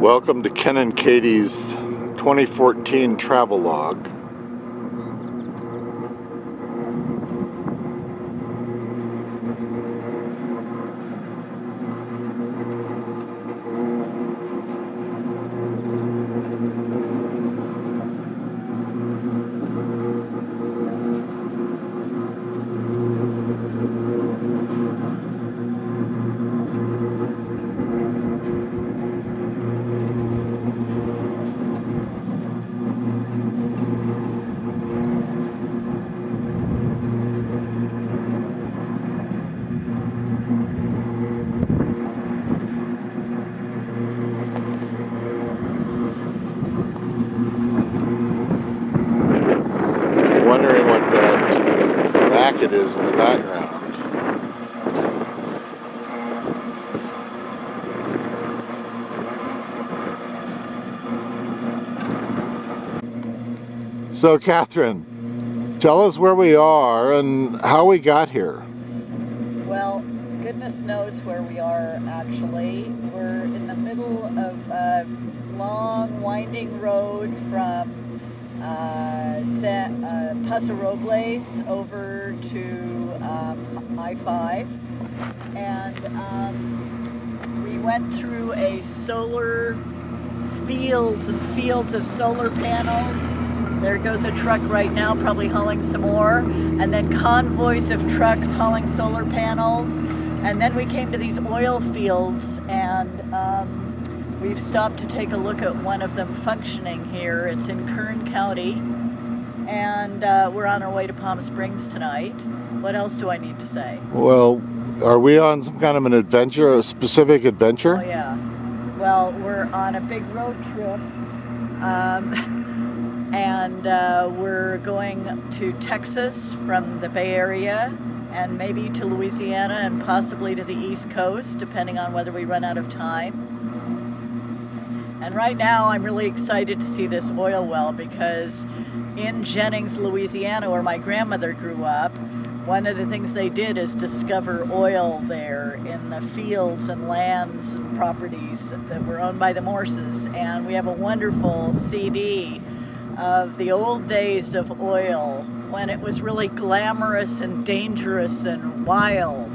Welcome to Ken and Katie's 2014 travelogue. Wondering what that racket is in the background. So, Catherine, tell us where we are and how we got here. Well, goodness knows where we are, actually. We're in the middle of a long, winding road from Paso Robles over to I-5, and we went through a solar fields and fields of solar panels. There goes a truck right now, probably hauling some more, and then convoys of trucks hauling solar panels, and then we came to these oil fields, and we've stopped to take a look at one of them functioning here. It's in Kern County, and we're on our way to Palm Springs tonight. What else do I need to say? Well, are we on some kind of an adventure, a specific adventure? Oh yeah. Well, we're on a big road trip, and we're going to Texas from the Bay Area, and maybe to Louisiana and possibly to the East Coast, depending on whether we run out of time. And right now I'm really excited to see this oil well, because in Jennings, Louisiana, where my grandmother grew up, one of the things they did is discover oil there in the fields and lands and properties that were owned by the Morses. And we have a wonderful CD of the old days of oil, when it was really glamorous and dangerous and wild.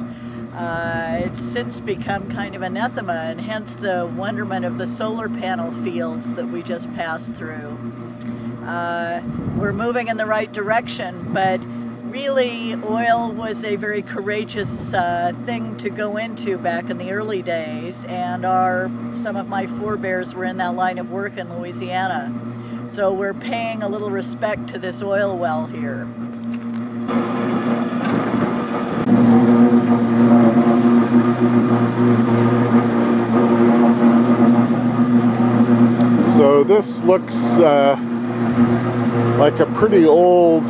It's since become kind of anathema, and hence the wonderment of the solar panel fields that we just passed through. We're moving in the right direction, but really oil was a very courageous thing to go into back in the early days, and some of my forebears were in that line of work in Louisiana. So we're paying a little respect to this oil well here. So this looks like a pretty old,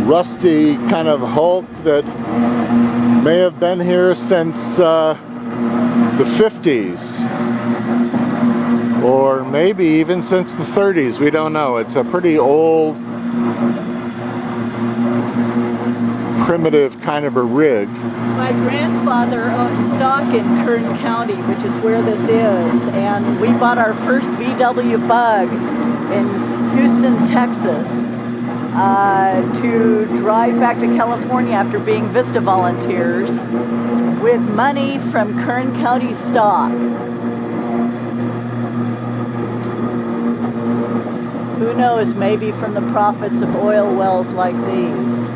rusty kind of hulk that may have been here since the 50s. Or maybe even since the 30s, we don't know. It's a pretty old, primitive kind of a rig. My grandfather owned stock in Kern County, which is where this is, and we bought our first VW Bug in Houston, Texas, to drive back to California after being Vista volunteers with money from Kern County stock. Who knows, maybe from the profits of oil wells like these.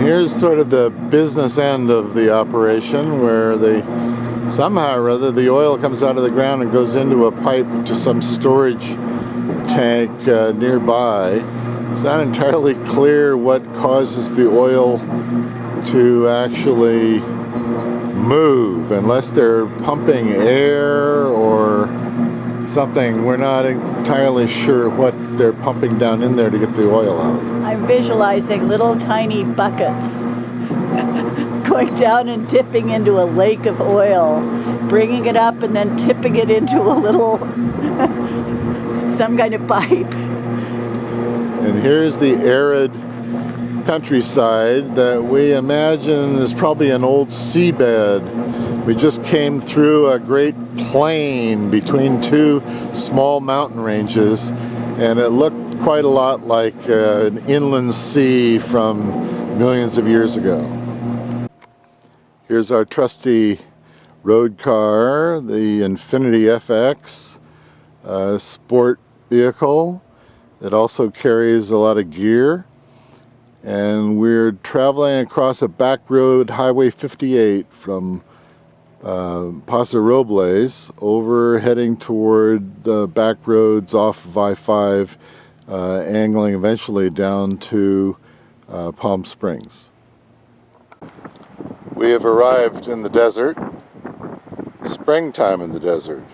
Here's sort of the business end of the operation, where somehow or other the oil comes out of the ground and goes into a pipe to some storage tank nearby. It's not entirely clear what causes the oil to actually move, unless they're pumping air or something. We're not entirely sure what they're pumping down in there to get the oil out. I'm visualizing little tiny buckets going down and tipping into a lake of oil, bringing it up and then tipping it into a little some kind of pipe. And here's the arid countryside that we imagine is probably an old seabed We just came through a great plain between two small mountain ranges, and it looked quite a lot like an inland sea from millions of years ago. Here's our trusty road car, the Infiniti FX sport vehicle. It also carries a lot of gear, and we're traveling across a back road, Highway 58, from Paso Robles over, heading toward the back roads off of I-5, angling eventually down to Palm Springs. We have arrived in the desert. Springtime in the desert.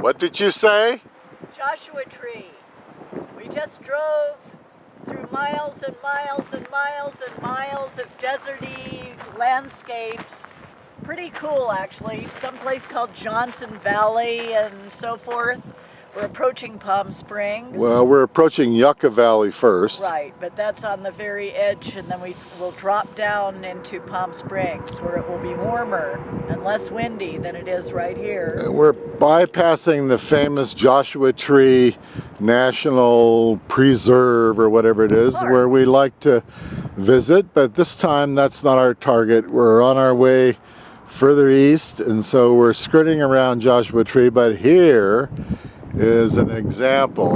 What did you say? Joshua Tree. We just drove through miles and miles and miles and miles of deserty landscapes. Pretty cool, actually. Someplace called Johnson Valley and so forth. We're approaching Palm Springs. Well, we're approaching Yucca Valley first. Right, but that's on the very edge, and then we will drop down into Palm Springs, where it will be warmer and less windy than it is right here. We're bypassing the famous Joshua Tree National Preserve, or whatever it is, where we like to visit, but this time that's not our target. We're on our way further east, and so we're skirting around Joshua Tree, but here is an example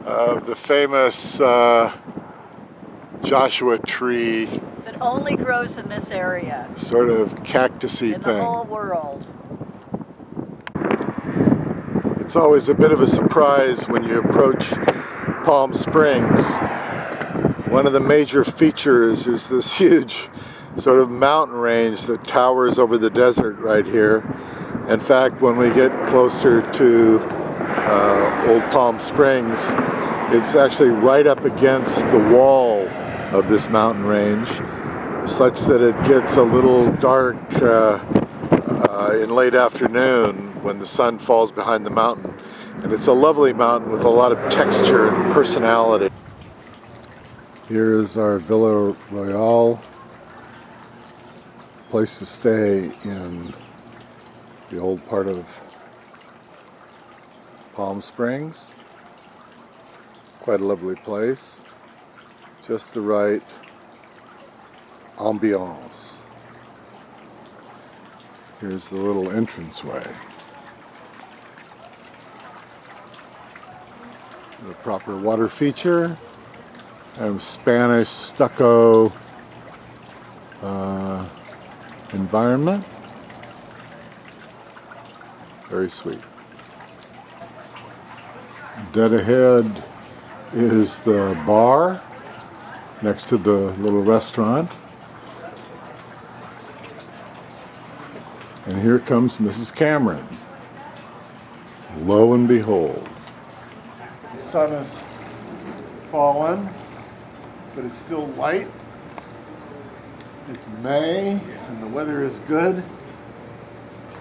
of the famous Joshua tree. That only grows in this area. Sort of cactusy in thing. In the whole world. It's always a bit of a surprise when you approach Palm Springs. One of the major features is this huge sort of mountain range that towers over the desert right here. In fact, when we get closer to Old Palm Springs, it's actually right up against the wall of this mountain range, such that it gets a little dark in late afternoon when the sun falls behind the mountain. And it's a lovely mountain with a lot of texture and personality. Here's our Villa Royale, place to stay in the old part of Palm Springs. Quite a lovely place. Just the right ambiance. Here's the little entranceway. The proper water feature and Spanish stucco environment. Very sweet. Dead ahead is the bar next to the little restaurant. And here comes Mrs. Cameron. Lo and behold. The sun has fallen, but it's still light. It's May and the weather is good.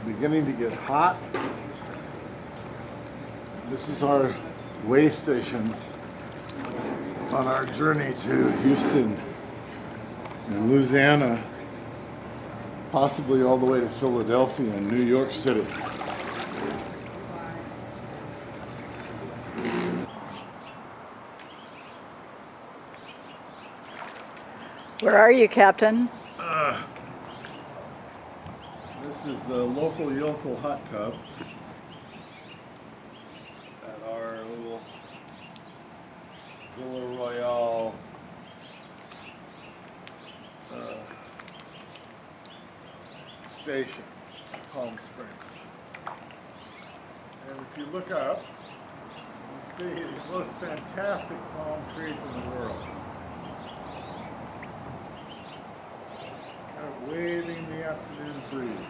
Beginning to get hot. This is our way station on our journey to Houston and Louisiana, possibly all the way to Philadelphia and New York City. Where are you, Captain? This is the local yokel hot tub at our little Villa Royale station, Palm Springs. And if you look up, you see the most fantastic palm trees in the world. Kind of waving the afternoon breeze.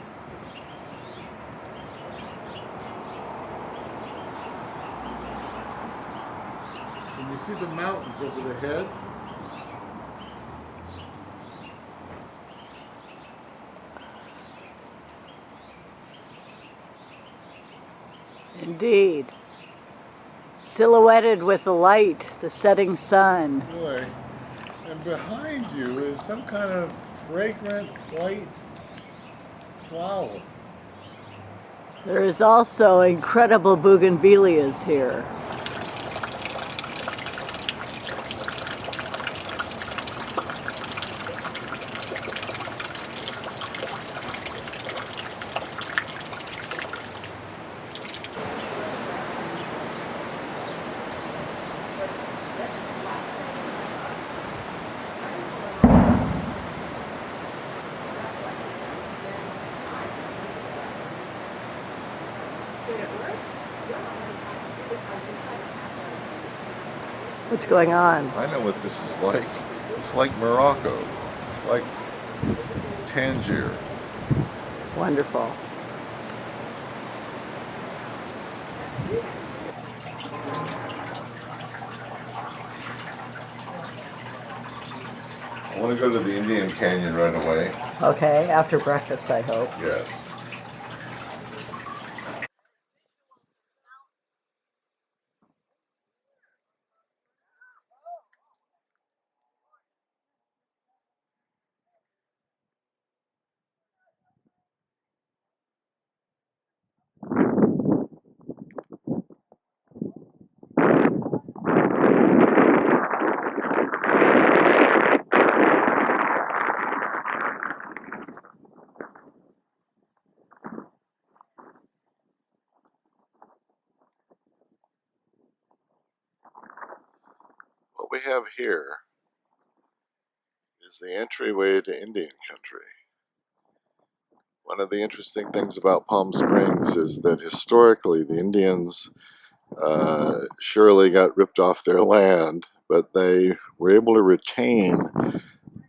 Can you see the mountains over the head? Indeed. Silhouetted with the light, the setting sun. Boy, and behind you is some kind of fragrant white flower. There is also incredible bougainvilleas here. What's going on? I know what this is like. It's like Morocco. It's like Tangier. Wonderful. I want to go to the Indian Canyon right away. Okay, after breakfast, I hope. Yes. What we have here is the entryway to Indian country. One of the interesting things about Palm Springs is that historically the Indians surely got ripped off their land, but they were able to retain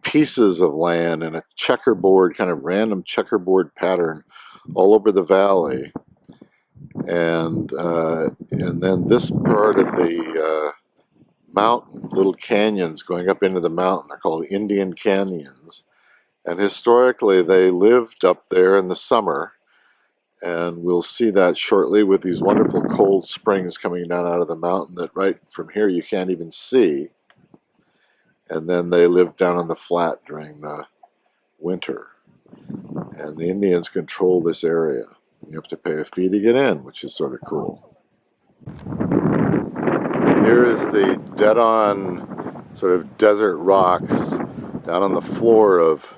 pieces of land in a checkerboard, kind of random checkerboard pattern all over the valley. And then this part of the mountain, little canyons going up into the mountain, are called Indian Canyons. And historically they lived up there in the summer, and we'll see that shortly with these wonderful cold springs coming down out of the mountain that right from here you can't even see. And then they lived down on the flat during the winter. And the Indians control this area. You have to pay a fee to get in, which is sort of cool. Here is the dead-on sort of desert rocks down on the floor of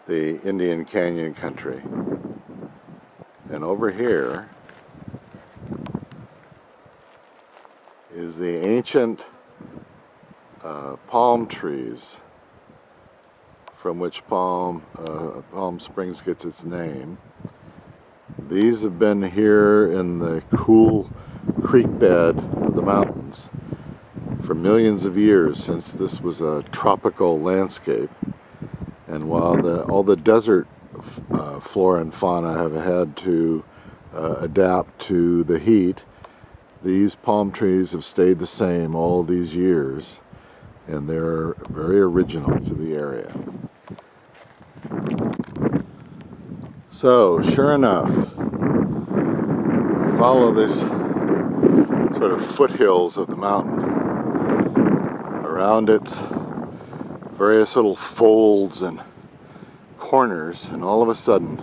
the Indian Canyon country. And over here is the ancient palm trees from which Palm Springs gets its name. These have been here in the cool creek bed of the mountains for millions of years, since this was a tropical landscape. And while all the desert flora and fauna have had to adapt to the heat, these palm trees have stayed the same all these years, and they're very original to the area. So, sure enough, follow this sort of foothills of the mountain, around its various little folds and corners, and all of a sudden,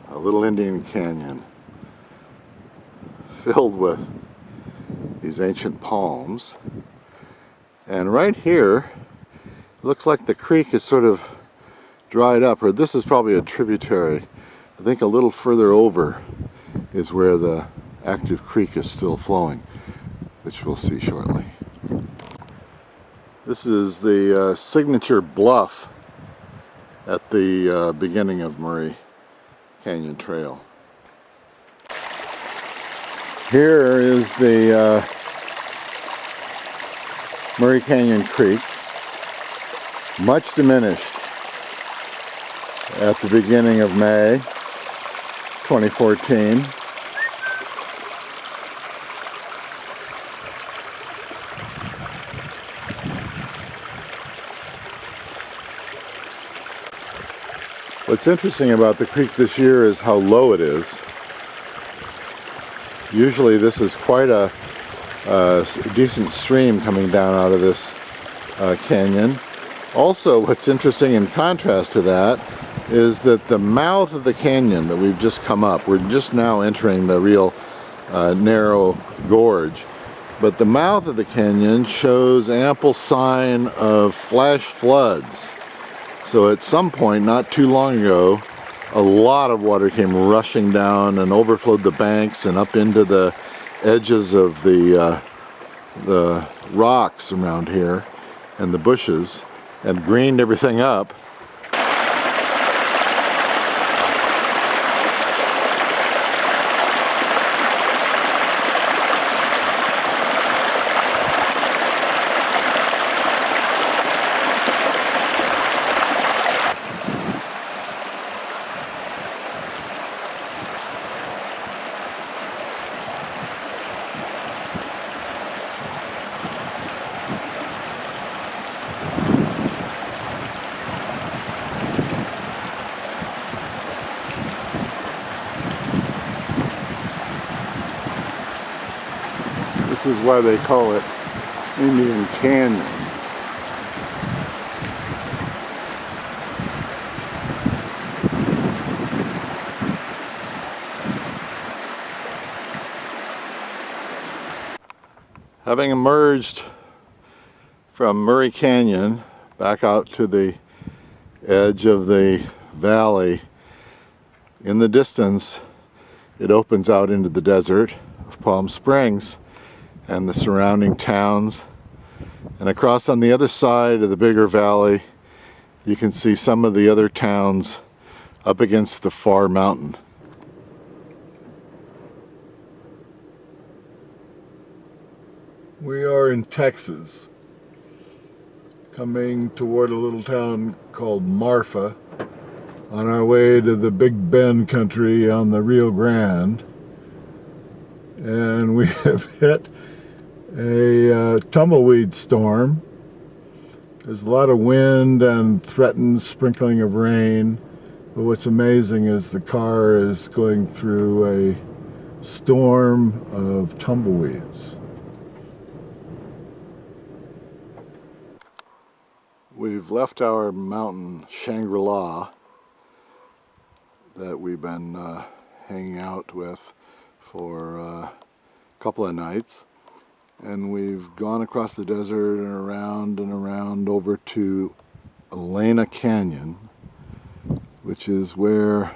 a little Indian canyon filled with these ancient palms. And right here, it looks like the creek is sort of dried up, or this is probably a tributary. I think a little further over is where the active creek is still flowing, which we'll see shortly. This is the signature bluff at the beginning of Murray Canyon Trail. Here is the Murray Canyon Creek, much diminished at the beginning of May 2014. What's interesting about the creek this year is how low it is. Usually this is quite a decent stream coming down out of this canyon. Also, what's interesting in contrast to that is that the mouth of the canyon that we've just come up, we're just now entering the real narrow gorge, but the mouth of the canyon shows ample sign of flash floods. So at some point not too long ago, a lot of water came rushing down and overflowed the banks and up into the edges of the rocks around here and the bushes and greened everything up. This is why they call it Indian Canyon. Having emerged from Murray Canyon back out to the edge of the valley, in the distance it opens out into the desert of Palm Springs and the surrounding towns, and across on the other side of the bigger valley you can see some of the other towns up against the far mountain. We are in Texas, coming toward a little town called Marfa, on our way to the Big Bend country on the Rio Grande, and we have hit a tumbleweed storm. There's a lot of wind and threatened sprinkling of rain, but what's amazing is the car is going through a storm of tumbleweeds. We've left our mountain Shangri-La that we've been hanging out with for a couple of nights, and we've gone across the desert and around over to Elena Canyon, which is where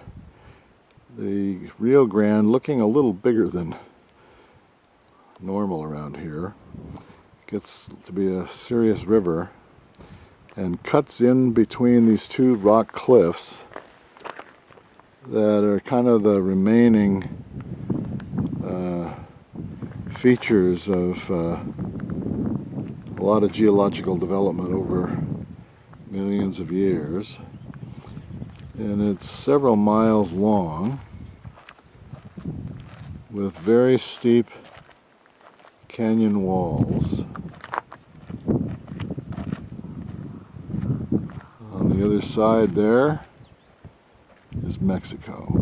the Rio Grande, looking a little bigger than normal around here, gets to be a serious river and cuts in between these two rock cliffs that are kind of the remaining features of a lot of geological development over millions of years. And it's several miles long with very steep canyon walls. On the other side there is Mexico.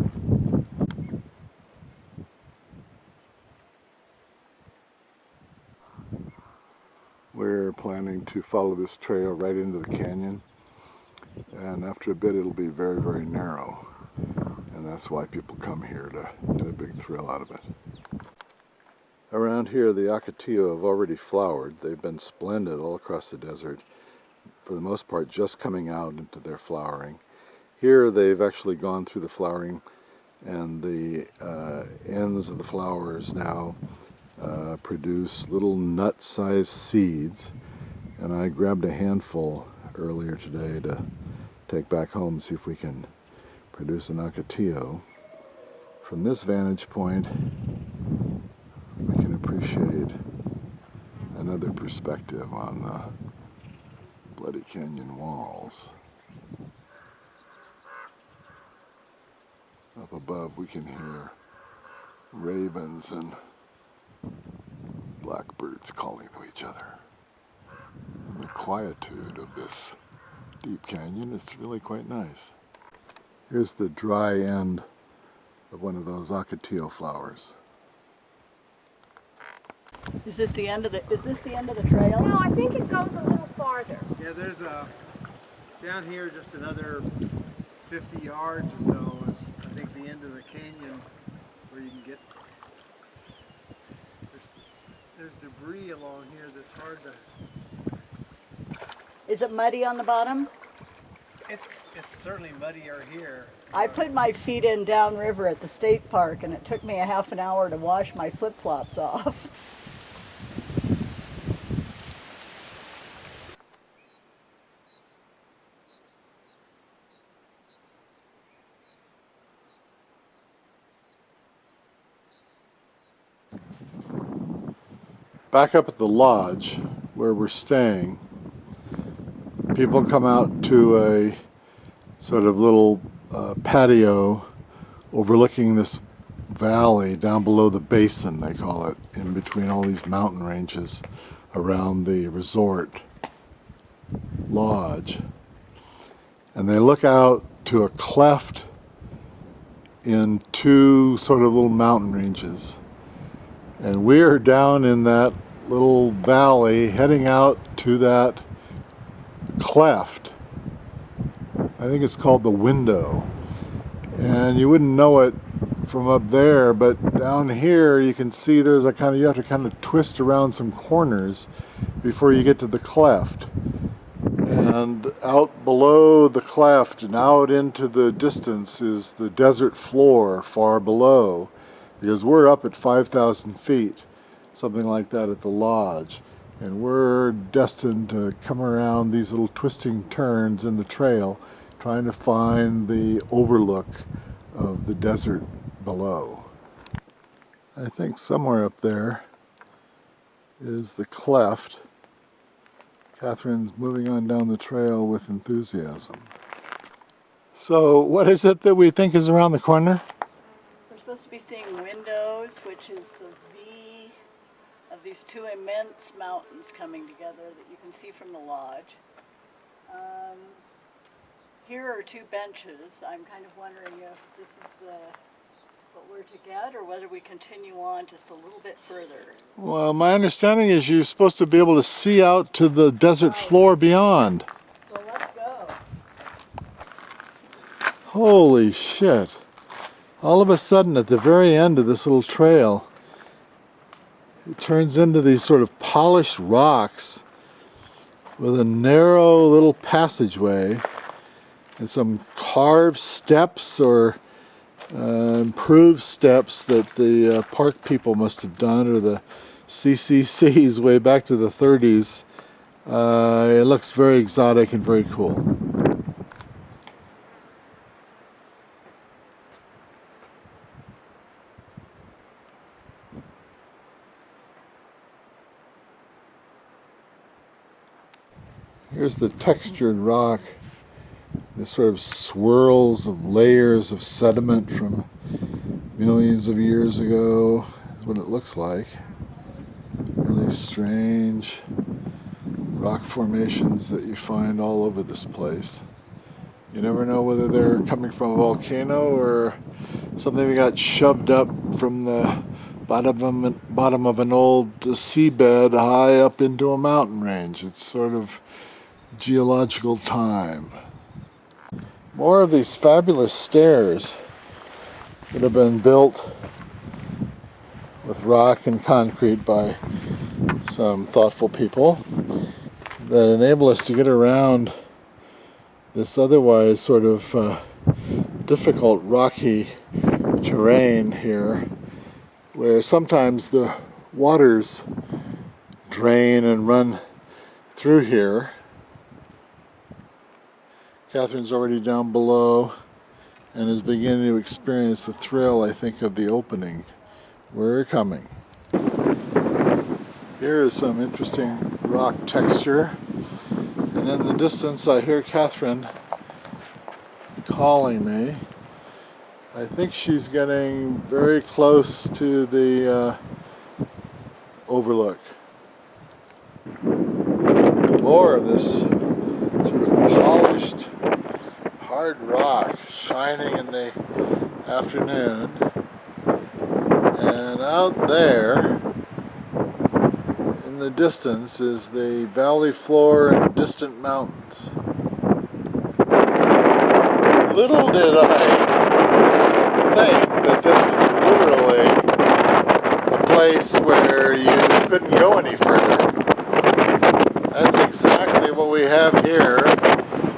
We're planning to follow this trail right into the canyon, and after a bit it'll be very, very narrow, and that's why people come here, to get a big thrill out of it. Around here the ocotillo have already flowered. They've been splendid all across the desert, for the most part just coming out into their flowering. Here they've actually gone through the flowering, and the ends of the flowers now produce little nut-sized seeds, and I grabbed a handful earlier today to take back home and see if we can produce an ocotillo. From this vantage point we can appreciate another perspective on the Bloody Canyon walls. Up above we can hear ravens and blackbirds calling to each other. And the quietude of this deep canyon is really quite nice. Here's the dry end of one of those ocotillo flowers. Is this the end of the trail? No, I think it goes a little farther. Yeah, there's down here just another 50 yards or so is I think the end of the canyon where you can get. There's debris along here that's hard to. Is it muddy on the bottom? It's certainly muddier here. I put my feet in downriver at the state park, and it took me a half an hour to wash my flip-flops off. Back up at the lodge where we're staying, people come out to a sort of little patio overlooking this valley down below the basin, they call it, in between all these mountain ranges around the resort lodge. And they look out to a cleft in two sort of little mountain ranges. And we're down in that little valley heading out to that cleft. I think it's called the window. And you wouldn't know it from up there, but down here you can see there's a kind of, you have to kind of twist around some corners before you get to the cleft. And out below the cleft and out into the distance is the desert floor far below, because we're up at 5,000 feet, something like that at the lodge. And we're destined to come around these little twisting turns in the trail, trying to find the overlook of the desert below. I think somewhere up there is the cleft. Catherine's moving on down the trail with enthusiasm. So what is it that we think is around the corner? We're supposed to be seeing windows, which is the V of these two immense mountains coming together that you can see from the lodge. Here are two benches. I'm kind of wondering if this is what we're to get, or whether we continue on just a little bit further. Well, my understanding is you're supposed to be able to see out to the desert floor beyond. So let's go. Holy shit. All of a sudden, at the very end of this little trail, it turns into these sort of polished rocks with a narrow little passageway and some carved steps or improved steps that the park people must have done, or the CCCs way back to the 30s. It looks very exotic and very cool. Here's the textured rock. This sort of swirls of layers of sediment from millions of years ago is what it looks like. Really strange rock formations that you find all over this place. You never know whether they're coming from a volcano or something that got shoved up from the bottom of an old seabed high up into a mountain range. It's sort of geological time. More of these fabulous stairs that have been built with rock and concrete by some thoughtful people that enable us to get around this otherwise sort of difficult rocky terrain here, where sometimes the waters drain and run through here. Catherine's already down below and is beginning to experience the thrill, I think, of the opening. We're coming. Here is some interesting rock texture. And in the distance, I hear Catherine calling me. I think she's getting very close to the overlook. More of this sort of polished hard rock shining in the afternoon, and out there the distance is the valley floor and distant mountains. Little did I think that this was literally a place where you couldn't go any further. That's exactly what we have here.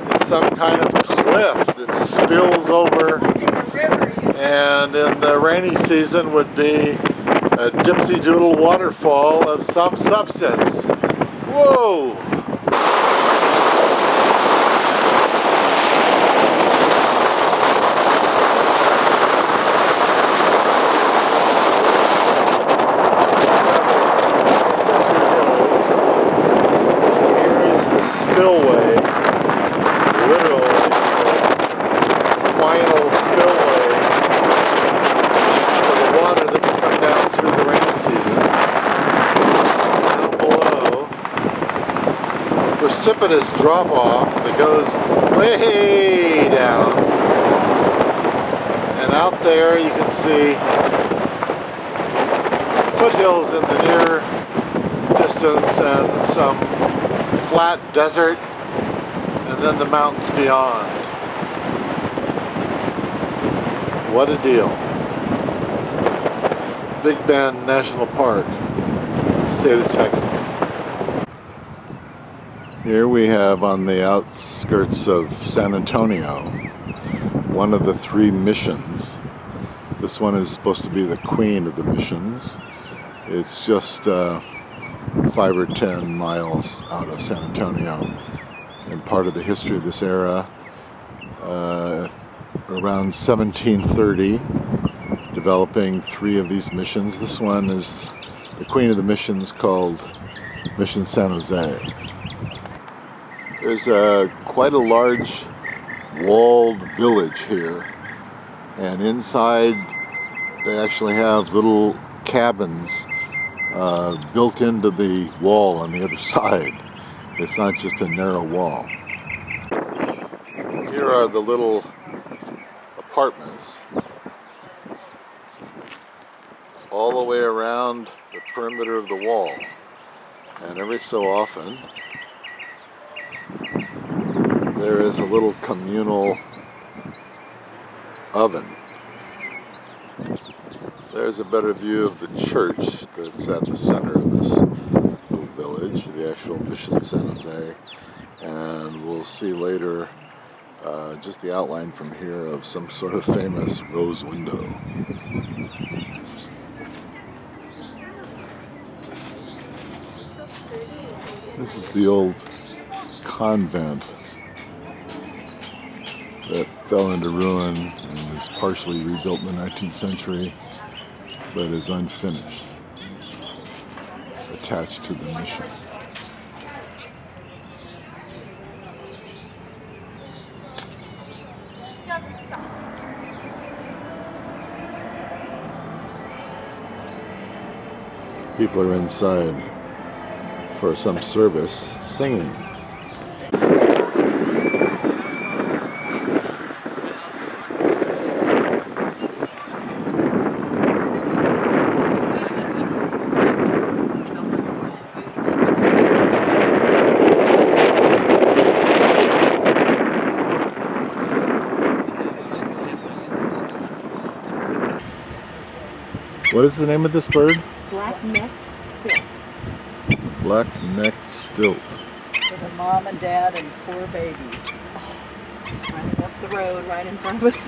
It's some kind of cliff that spills over, and in the rainy season would be a dipsy doodle waterfall of some substance. Whoa! Here's the spillway, literally the final spillway for the water that would come down through the rainy season. Down below, a precipitous drop-off that goes way down. And out there you can see foothills in the near distance and some flat desert, and then the mountains beyond. What a deal. Big Bend National Park, state of Texas. Here we have on the outskirts of San Antonio, one of the three missions. This one is supposed to be the queen of the missions. It's just 5 or 10 miles out of San Antonio. And part of the history of this era, around 1730, developing 3 of these missions. This one is the queen of the missions, called Mission San Jose. There's quite a large walled village here, and inside they actually have little cabins built into the wall on the other side. It's not just a narrow wall. Here are the little apartments all the way around the perimeter of the wall, and every so often there is a little communal oven. There's a better view of the church that's at the center of this little village, the actual Mission San Jose, and we'll see later just the outline from here of some sort of famous rose window. This is the old convent that fell into ruin and was partially rebuilt in the 19th century, but is unfinished, attached to the mission. People are inside for some service singing. What is the name of this bird? Black-necked stilt. Black-necked stilt. With a mom and dad and 4 babies. Running up the road right in front of us.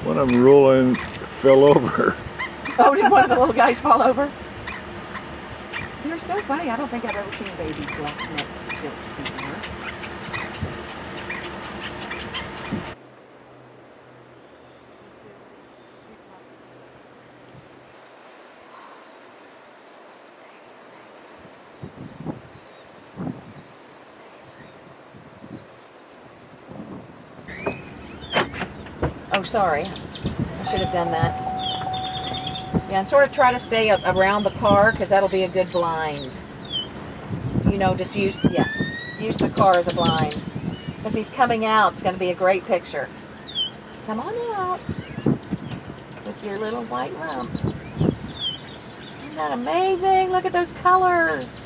One of them rolling fell over. Oh, did one of the little guys fall over? You're so funny. I don't think I've ever seen a baby black-necked stilt before. Oh, sorry. I should have done that. Yeah, and sort of try to stay around the car because that'll be a good blind. You know, just use the car as a blind. Because he's coming out, it's going to be a great picture. Come on out with your little white lump. that amazing? Look at those colors.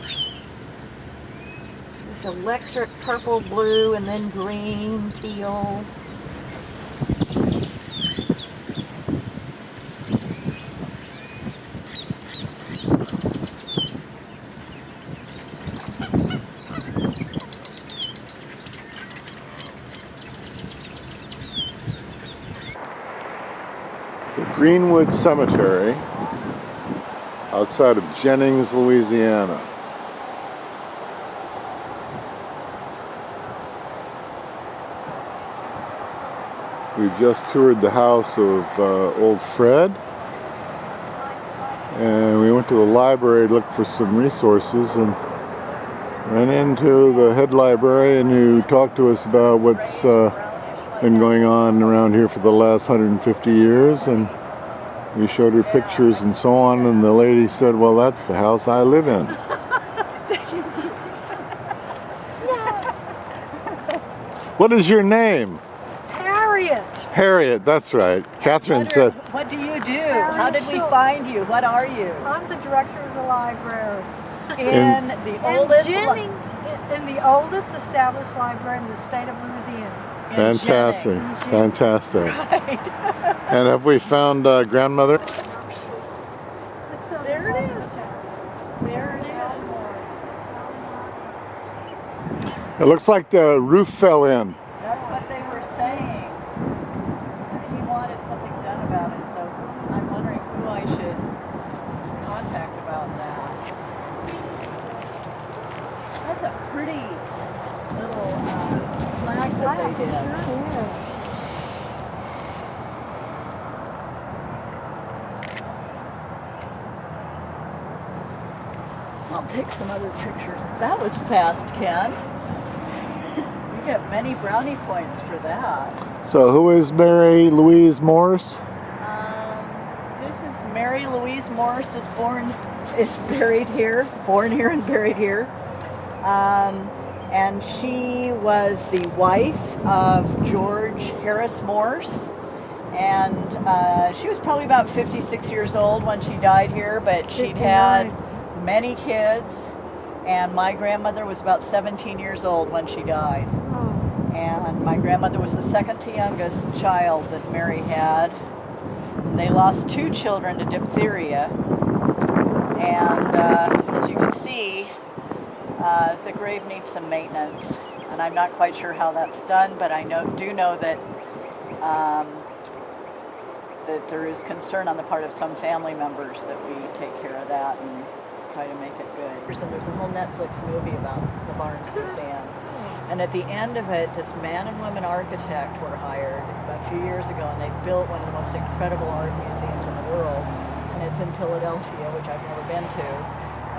This electric purple, blue, and then green, teal. The Greenwood Cemetery outside of Jennings, Louisiana. We've just toured the house of old Fred, and we went to the library to look for some resources and ran into the head librarian who talked to us about what's been going on around here for the last 150 years, and we showed her pictures and so on, and the lady said, well, that's the house I live in. What is your name? Harriet. Harriet, that's right. Catherine said, What do you do? How did we find you? What are you? I'm the director of the library. In the oldest. Jennings, in the oldest established library in the state of Louisiana. fantastic, Jennings. fantastic. Right. And have we found grandmother? There it is. There it is. It looks like the roof fell in. That's what they were saying. And he wanted something done about it, so I'm wondering who I should contact about that. That's a pretty little flag that they did. I'll take some other pictures. That was fast, Ken. You get many brownie points for that. So who is Mary Louise Morris? This is Mary Louise Morris is buried here, born here and buried here. And she was the wife of George Harris Morse. And she was probably about 56 years old when she died here, but she'd had many kids. And my grandmother was about 17 years old when she died. And my grandmother was the second to youngest child that Mary had. And they lost 2 children to diphtheria. And as you can see, the grave needs some maintenance. And I'm not quite sure how that's done, but I do know that that there is concern on the part of some family members that we take care of that and try to make it good. And there's a whole Netflix movie about the Barnes Museum. And at the end of it, this man and woman architect were hired a few years ago, and they built one of the most incredible art museums in the world. And it's in Philadelphia, which I've never been to.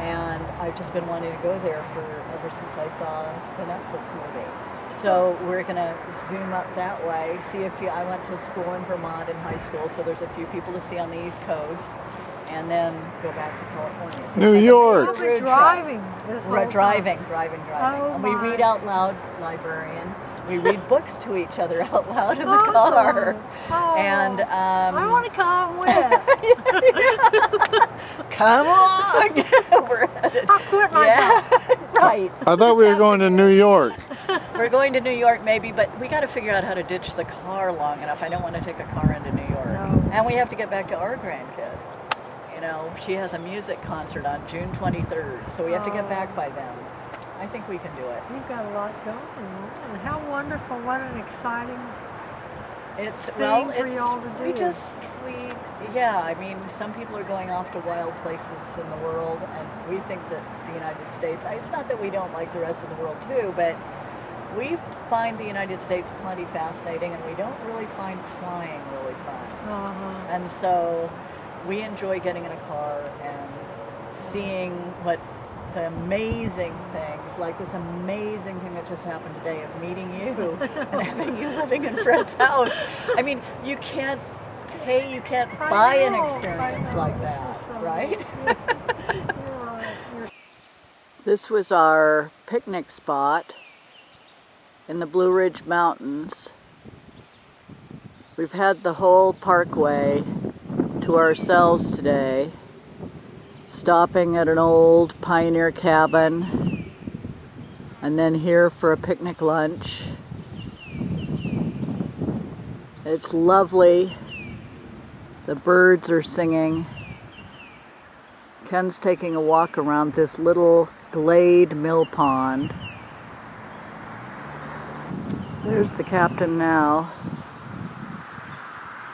And I've just been wanting to go there ever since I saw the Netflix movie. So we're going to zoom up that way, see I went to school in Vermont in high school, so there's a few people to see on the East Coast, and then go back to California. So New York. I'll be driving this whole We're driving. Oh, And we my. read out loud, librarian. We read books to each other out loud in the car. Oh, And I want to come with. come on. We're headed. I'll quit my Yeah, right. I thought we were going to New York. We're going to New York maybe, but we got to figure out how to ditch the car long enough. I don't want to take a car into New York. No. And we have to get back to our grandkid. You know, she has a music concert on June 23rd, so we have to get back by then. I think we can do it. You've got a lot going on. How wonderful. What an exciting It's thing for y'all to do. Yeah, I mean, some people are going off to wild places in the world, and we think that the United States, it's not that we don't like the rest of the world too, but we find the United States plenty fascinating, and we don't really find flying really fun. And so we enjoy getting in a car and seeing what the amazing things, like this amazing thing that just happened today of meeting you and having you living in Fred's house. I mean, you can't buy an experience like that, right? You're right. This was our picnic spot in the Blue Ridge Mountains. We've had the whole parkway to ourselves today. stopping at an old pioneer cabin, and then here for a picnic lunch. It's lovely. The birds are singing. Ken's taking a walk around this little glade mill pond. There's the captain now,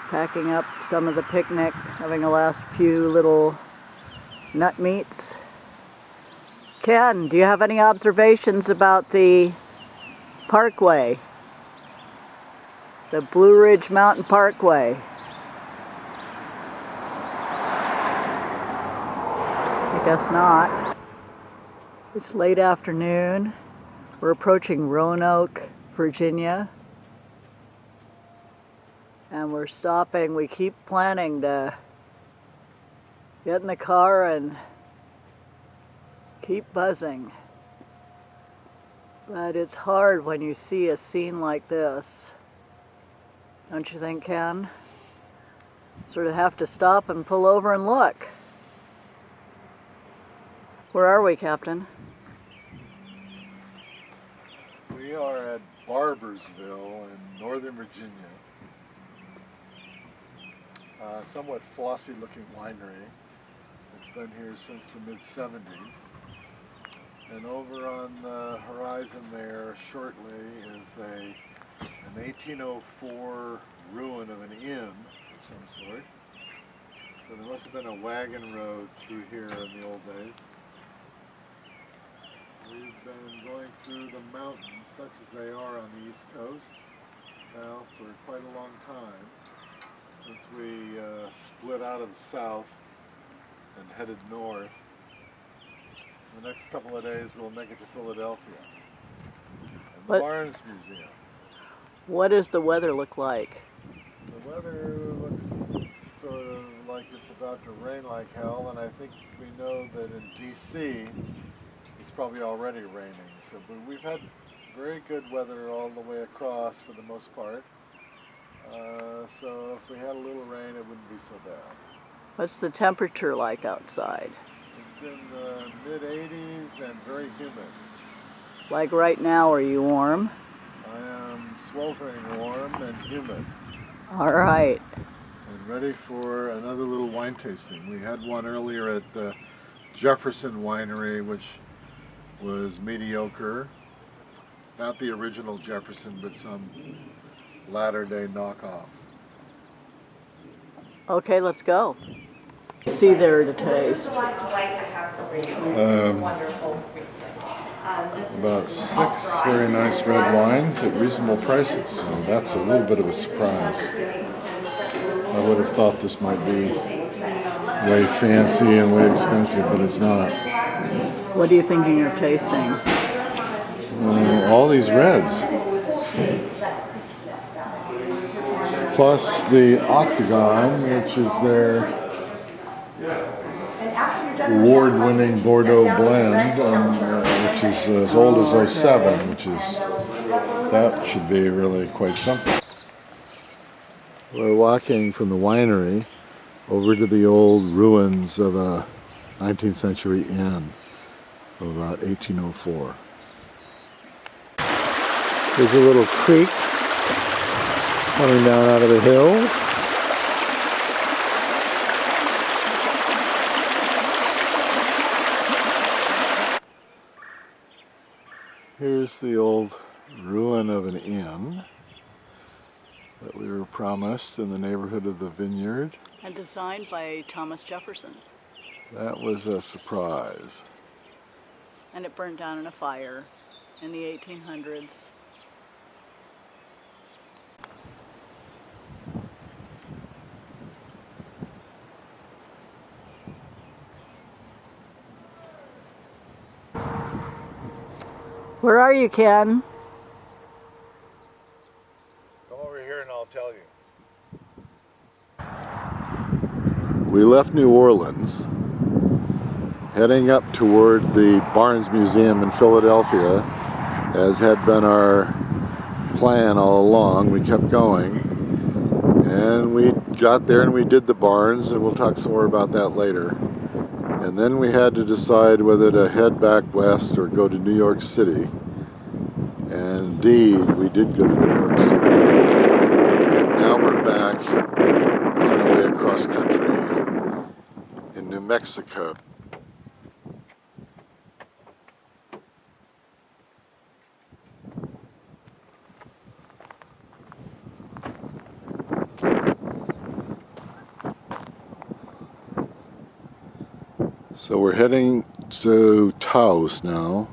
packing up some of the picnic, having a last few little nut meats. Ken, do you have any observations about the parkway? The Blue Ridge Mountain Parkway. I guess not. It's late afternoon. We're approaching Roanoke, Virginia. And we're stopping. We keep planning to get in the car and keep buzzing. But it's hard when you see a scene like this. Don't you think, Ken? Sort of have to stop and pull over and look. Where are we, Captain? We are at Barbersville in Northern Virginia. Somewhat flossy looking winery. It's been here since the mid-70s. And over on the horizon there shortly is an 1804 ruin of an inn of some sort. So there must have been a wagon road through here in the old days. We've been going through the mountains, such as they are on the East Coast, now for quite a long time, since we split out of the south and headed north. The next couple of days we'll make it to Philadelphia and the Barnes Museum. What does the weather look like? The weather looks sort of like it's about to rain like hell, and I think we know that in DC it's probably already raining. But we've had very good weather all the way across for the most part. So if we had a little rain, it wouldn't be so bad. What's the temperature like outside? It's in the mid-80s and very humid. Like right now, are you warm? I am sweltering warm and humid. All right. And ready for another little wine tasting. We had one earlier at the Jefferson Winery, which was mediocre. Not the original Jefferson, but some latter-day knockoff. Okay, let's go. See there to taste. About 6 very nice red wines at reasonable prices, so that's a little bit of a surprise. I would have thought this might be way fancy and way expensive, but it's not. What are you thinking of tasting? All these reds. Plus the Octagon, which is their award-winning Bordeaux blend, which is as old as 07, that should be really quite something. We're walking from the winery over to the old ruins of a 19th century inn of about 1804. There's a little creek coming down out of the hills. Here's the old ruin of an inn that we were promised in the neighborhood of the Vineyard. And designed by Thomas Jefferson. That was a surprise. And it burned down in a fire in the 1800s. Where are you, Ken? Come over here and I'll tell you. We left New Orleans, heading up toward the Barnes Museum in Philadelphia, as had been our plan all along. We kept going, and we got there and we did the Barnes, and we'll talk some more about that later. And then we had to decide whether to head back west or go to New York City. And indeed, we did go to New York City. And now we're back on our way across country in New Mexico. So we're heading to Taos now,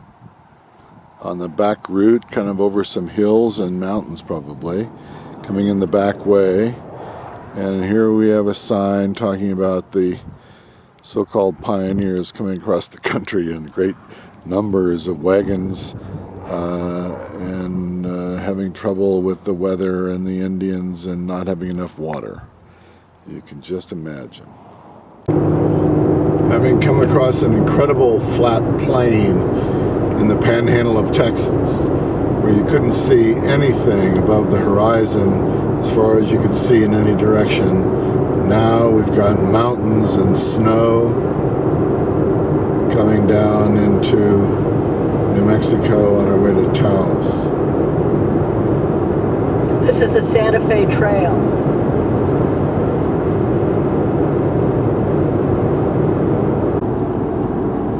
on the back route, kind of over some hills and mountains probably, coming in the back way. And here we have a sign talking about the so-called pioneers coming across the country in great numbers of wagons and having trouble with the weather and the Indians and not having enough water. You can just imagine. Having come across an incredible flat plain in the panhandle of Texas, where you couldn't see anything above the horizon as far as you could see in any direction. Now we've got mountains and snow coming down into New Mexico on our way to Taos. This is the Santa Fe Trail.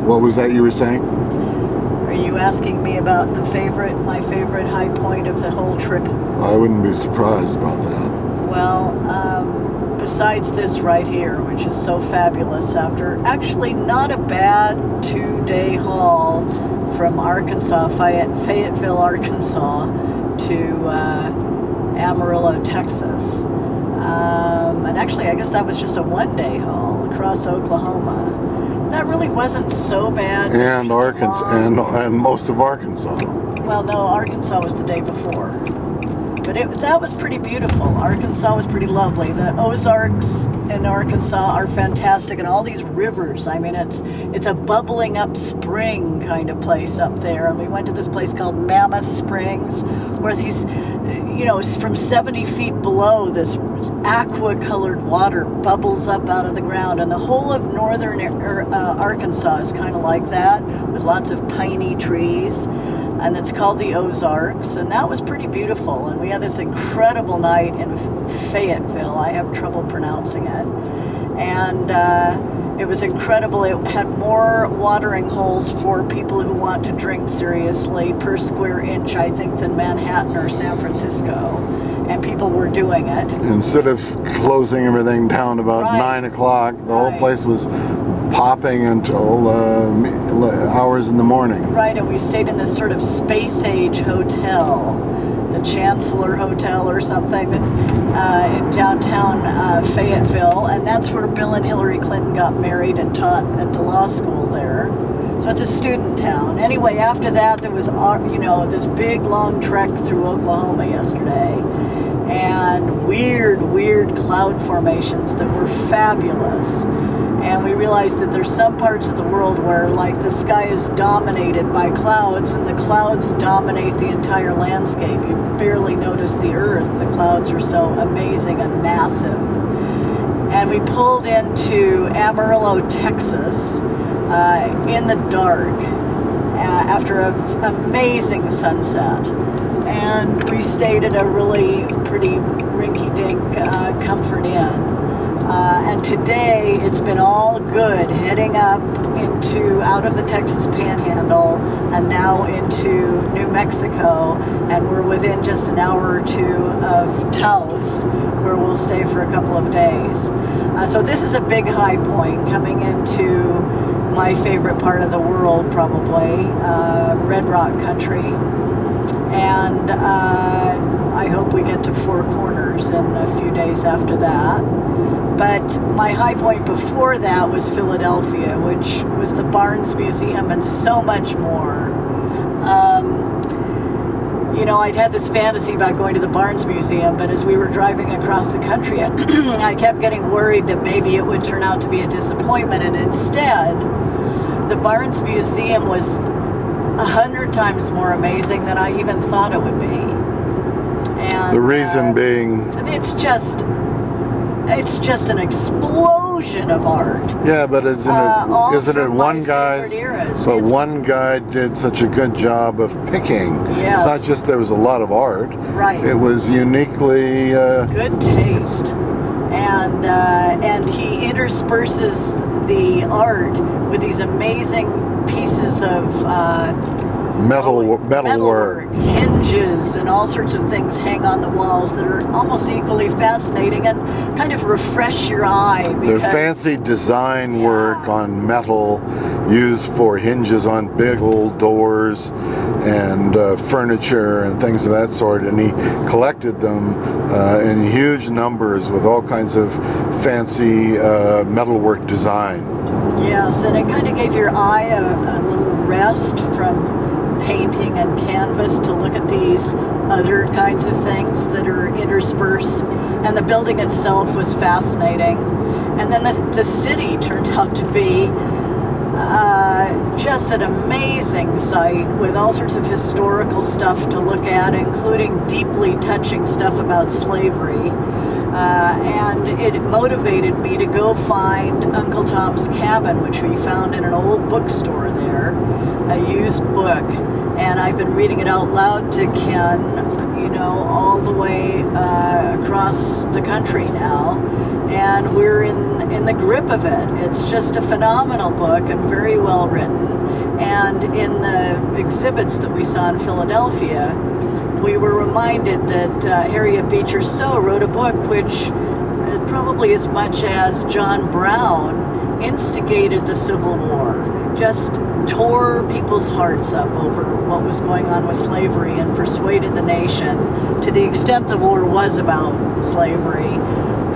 What was that you were saying? Are you asking me about my favorite high point of the whole trip? I wouldn't be surprised about that. Well, besides this right here, which is so fabulous, after actually not a bad 2-day haul from Arkansas, Fayetteville, Arkansas, to Amarillo, Texas. And actually, I guess that was just a 1-day haul across Oklahoma. That really wasn't so bad. And Arkansas, and most of Arkansas. Well, no, Arkansas was the day before. But that was pretty beautiful. Arkansas was pretty lovely. The Ozarks in Arkansas are fantastic, and all these rivers. I mean, it's a bubbling up spring kind of place up there. And we went to this place called Mammoth Springs, where these, from 70 feet below, this aqua-colored water bubbles up out of the ground. And the whole of northern Arkansas is kind of like that, with lots of piney trees. And it's called the Ozarks, and that was pretty beautiful. And we had this incredible night in Fayetteville. I have trouble pronouncing it. And it was incredible. It had more watering holes for people who want to drink seriously per square inch, I think, than Manhattan or San Francisco. And people were doing it. Instead of closing everything down about 9 o'clock, the whole place was popping until hours in the morning. Right, and we stayed in this sort of space age hotel, the Chancellor Hotel or something, in downtown Fayetteville, and that's where Bill and Hillary Clinton got married and taught at the law school there. So it's a student town. Anyway, after that, there was, this big long trek through Oklahoma yesterday, and weird cloud formations that were fabulous. And we realized that there's some parts of the world where, like, the sky is dominated by clouds, and the clouds dominate the entire landscape. You barely notice the earth. The clouds are so amazing and massive. And we pulled into Amarillo, Texas, in the dark after an amazing sunset. And we stayed at a really pretty rinky-dink Comfort Inn. And today it's been all good, heading up out of the Texas Panhandle and now into New Mexico, and we're within just an hour or two of Taos, where we'll stay for a couple of days. So this is a big high point coming into my favorite part of the world, probably, Red Rock Country. And I hope we get to Four Corners in a few days after that. But my high point before that was Philadelphia, which was the Barnes Museum and so much more. I'd had this fantasy about going to the Barnes Museum, but as we were driving across the country, I kept getting worried that maybe it would turn out to be a disappointment. And instead, the Barnes Museum was 100 times more amazing than I even thought it would be. And the reason being? It's just it's just an explosion of art. Yeah, but isn't all it from one my guy's? favorite eras. But It's- one guy did such a good job of picking. Yes. It's not just there was a lot of art. Right. It was uniquely. Good taste, and he intersperses the art with these amazing pieces of Metal work. hinges and all sorts of things hang on the walls that are almost equally fascinating and kind of refresh your eye. Their Because, fancy design Yeah. work on metal used for hinges on big old doors and furniture and things of that sort. And he collected them in huge numbers with all kinds of fancy metalwork design. Yes, and it kind of gave your eye a little rest from painting and canvas to look at these other kinds of things that are interspersed. And the building itself was fascinating. And then the city turned out to be just an amazing site with all sorts of historical stuff to look at, including deeply touching stuff about slavery. And it motivated me to go find Uncle Tom's Cabin, which we found in an old bookstore there, a used book. And I've been reading it out loud to Ken, all the way across the country now. And we're in the grip of it. It's just a phenomenal book and very well written. And in the exhibits that we saw in Philadelphia, we were reminded that Harriet Beecher Stowe wrote a book which, probably as much as John Brown, instigated the Civil War, just tore people's hearts up over what was going on with slavery and persuaded the nation, to the extent the war was about slavery.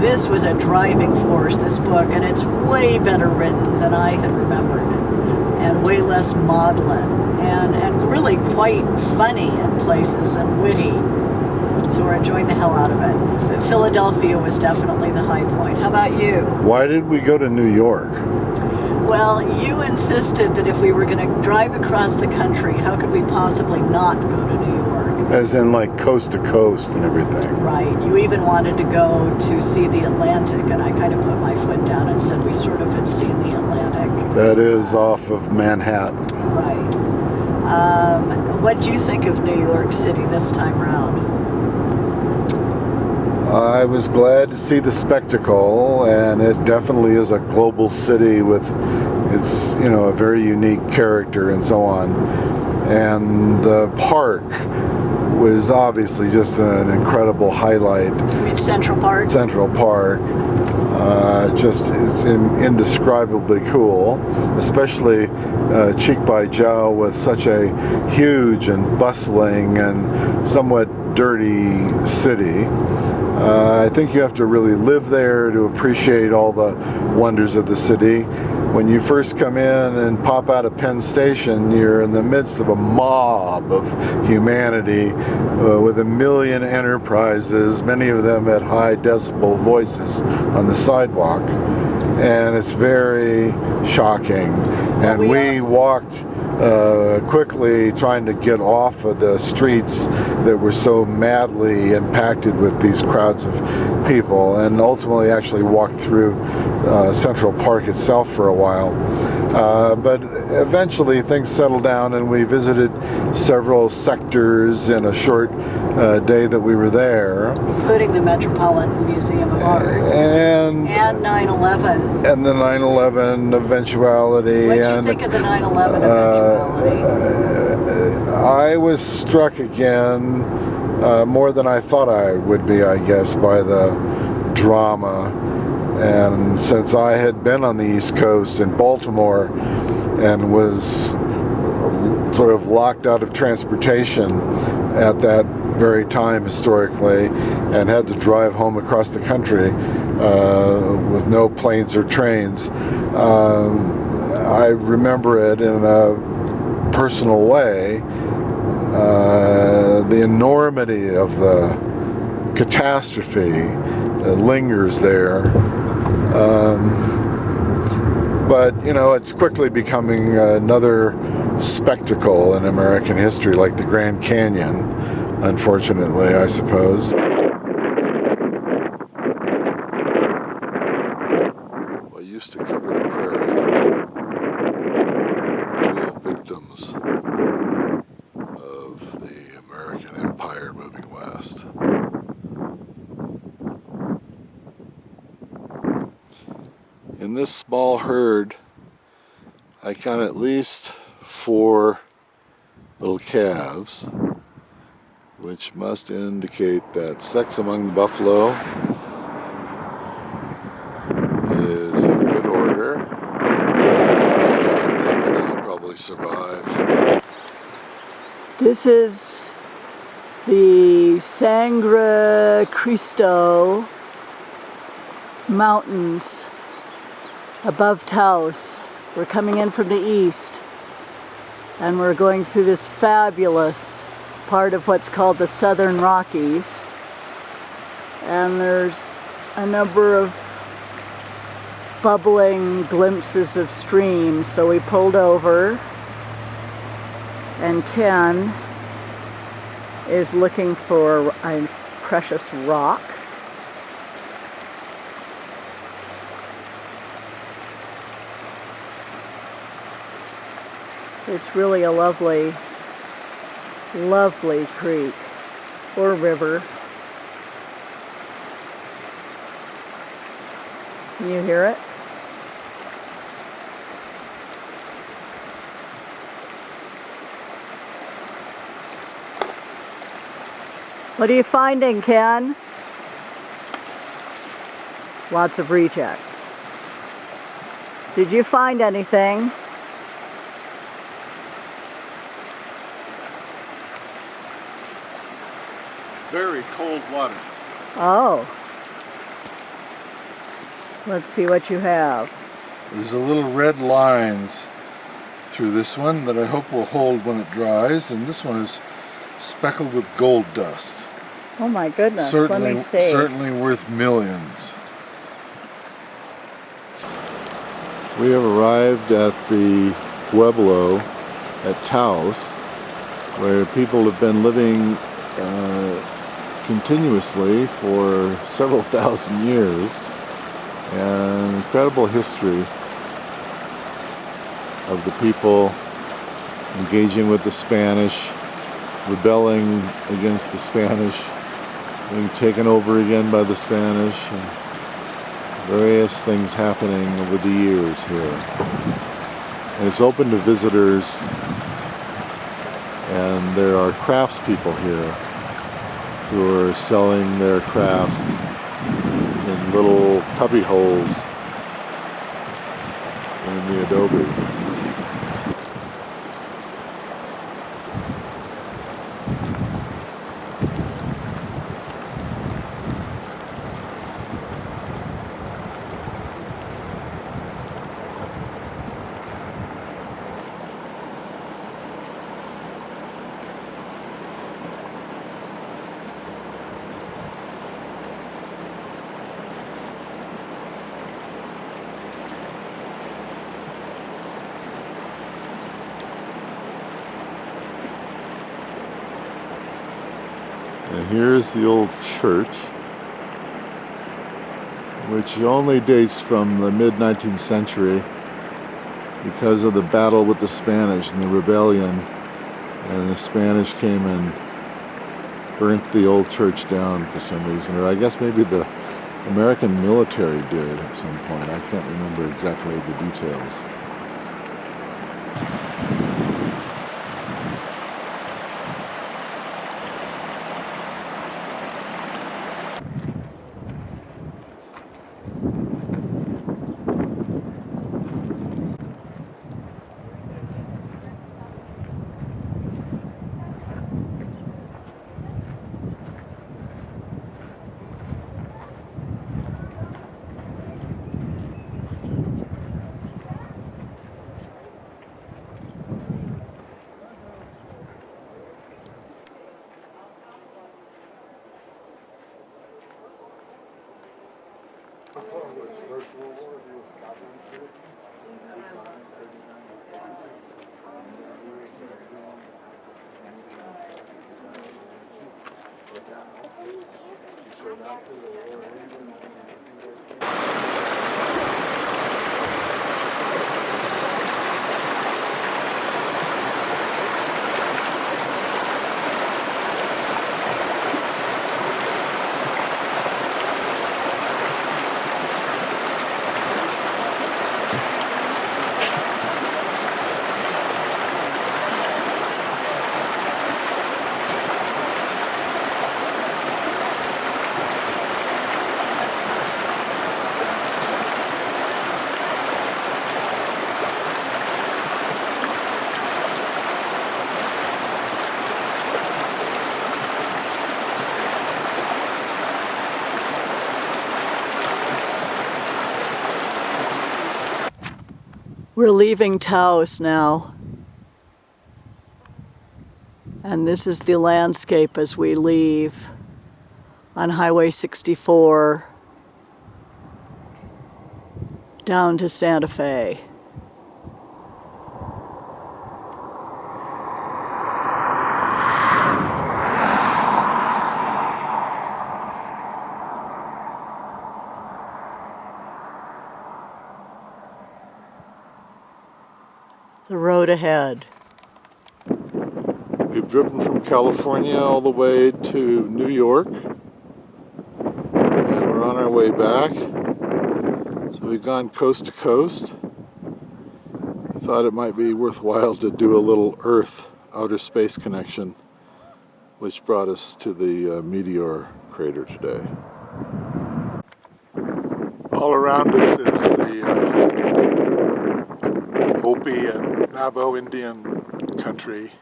This was a driving force, this book, and it's way better written than I had remembered, and way less maudlin, and really quite funny in places and witty. So we're enjoying the hell out of it. But Philadelphia was definitely the high point. How about you? Why did we go to New York? Well, you insisted that if we were going to drive across the country, how could we possibly not go to New York? As in like coast to coast and everything. Right. You even wanted to go to see the Atlantic, and I kind of put my foot down and said we sort of had seen the Atlantic. That is off of Manhattan. Right. What do you think of New York City this time round? I was glad to see the spectacle, and it definitely is a global city with its, a very unique character and so on. And the park was obviously just an incredible highlight. You mean Central Park? Central Park. It's indescribably cool, especially Cheek by Jowl with such a huge and bustling and somewhat dirty city. I think you have to really live there to appreciate all the wonders of the city. When you first come in and pop out of Penn Station, you're in the midst of a mob of humanity with a million enterprises, many of them at high decibel voices on the sidewalk. And it's very shocking. And we walked quickly trying to get off of the streets that were so madly impacted with these crowds of people, and ultimately actually walked through Central Park itself for a while. But eventually things settled down, and we visited several sectors in a short day that we were there. Including the Metropolitan Museum of Art. And 9/11. And the 9/11 eventuality. What did you think of the 9/11 eventuality? I was struck again, more than I thought I would be, I guess, by the drama. And since I had been on the East Coast in Baltimore and was sort of locked out of transportation at that very time historically, and had to drive home across the country with no planes or trains, I remember it in a personal way, the enormity of the catastrophe lingers there. But it's quickly becoming another spectacle in American history, like the Grand Canyon, unfortunately, I suppose. used to cover the prairie. Real victims of the American Empire moving west. In this small herd, I count at least 4 little calves, which must indicate that sex among the buffalo is in good order, and they will now probably survive. This is the Sangre Cristo Mountains above Taos. We're coming in from the east, and we're going through this fabulous part of what's called the Southern Rockies. And there's a number of bubbling glimpses of streams, so we pulled over, and Ken is looking for a precious rock. It's really a lovely, lovely creek or river. Can you hear it? What are you finding, Ken? Lots of rejects. Did you find anything? Very cold water. Oh. Let's see what you have. There's a little red lines through this one that I hope will hold when it dries, and this one is speckled with gold dust. Oh my goodness, let me see. Certainly worth millions. We have arrived at the Pueblo at Taos, where people have been living continuously for several thousand years. An incredible history of the people engaging with the Spanish, rebelling against the Spanish, being taken over again by the Spanish, and various things happening over the years here. And it's open to visitors, and there are craftspeople here who are selling their crafts in little cubby holes in the adobe. And here's the old church, which only dates from the mid-19th century because of the battle with the Spanish and the rebellion. And the Spanish came and burnt the old church down for some reason, or I guess maybe the American military did at some point. I can't remember exactly the details. We're leaving Taos now. And this is the landscape as we leave on Highway 64 down to Santa Fe. The road ahead. We've driven from California all the way to New York, and we're on our way back. So we've gone coast to coast. I thought it might be worthwhile to do a little Earth outer space connection, which brought us to the meteor crater today. All around us is the Hopi and Navajo Indian country,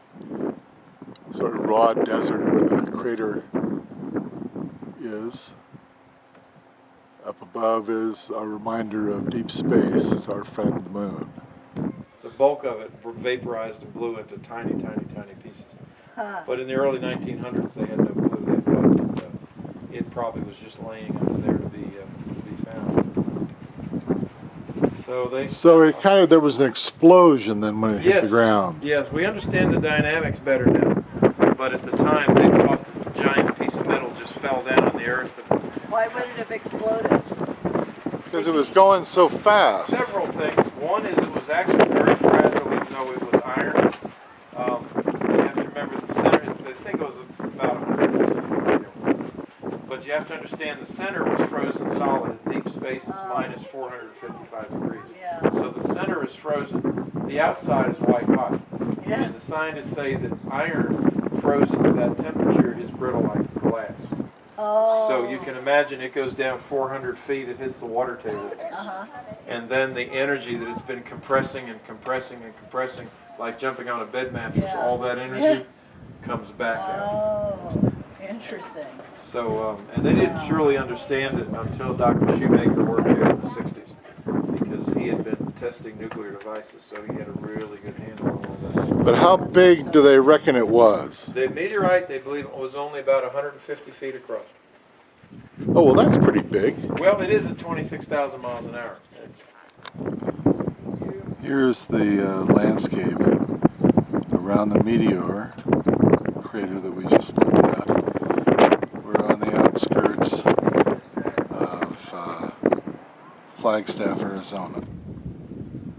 sort of raw desert where the crater is. Up above is a reminder of deep space. It's our friend the moon. The bulk of it vaporized and blew into tiny, tiny, tiny pieces. But in the early 1900s, they had no clue. They thought that it probably was just laying under there to be found. So it kind of, there was an explosion then when it hit the ground. Yes, we understand the dynamics better now. But at the time, they thought that the giant piece of metal just fell down on the earth. Why would it have exploded? Because it was going so fast. Several things. One is it was actually very fragile, even though it was iron. You have to remember the center, I think it was about 150 feet. But you have to understand the center was frozen solid. In deep space, it's minus 455 degrees. Yeah. So the center is frozen. The outside is white hot. Yeah. And the scientists say that iron frozen to that temperature is brittle like glass. Oh. So you can imagine it goes down 400 feet, it hits the water table. And then the energy that it's been compressing and compressing and compressing, like jumping on a bed mattress, Yeah. all that energy comes back out. Oh, interesting. So, and they didn't truly understand it until Dr. Shoemaker worked here in the 60s, because he had been testing nuclear devices, so he had a really good handle on all that. But how big do they reckon it was? The meteorite, they believe, was only about 150 feet across. Oh, well, that's pretty big. Well, it is at 26,000 miles an hour. Here's the landscape around the meteor crater that we just looked at. We're on the outskirts of Flagstaff, Arizona.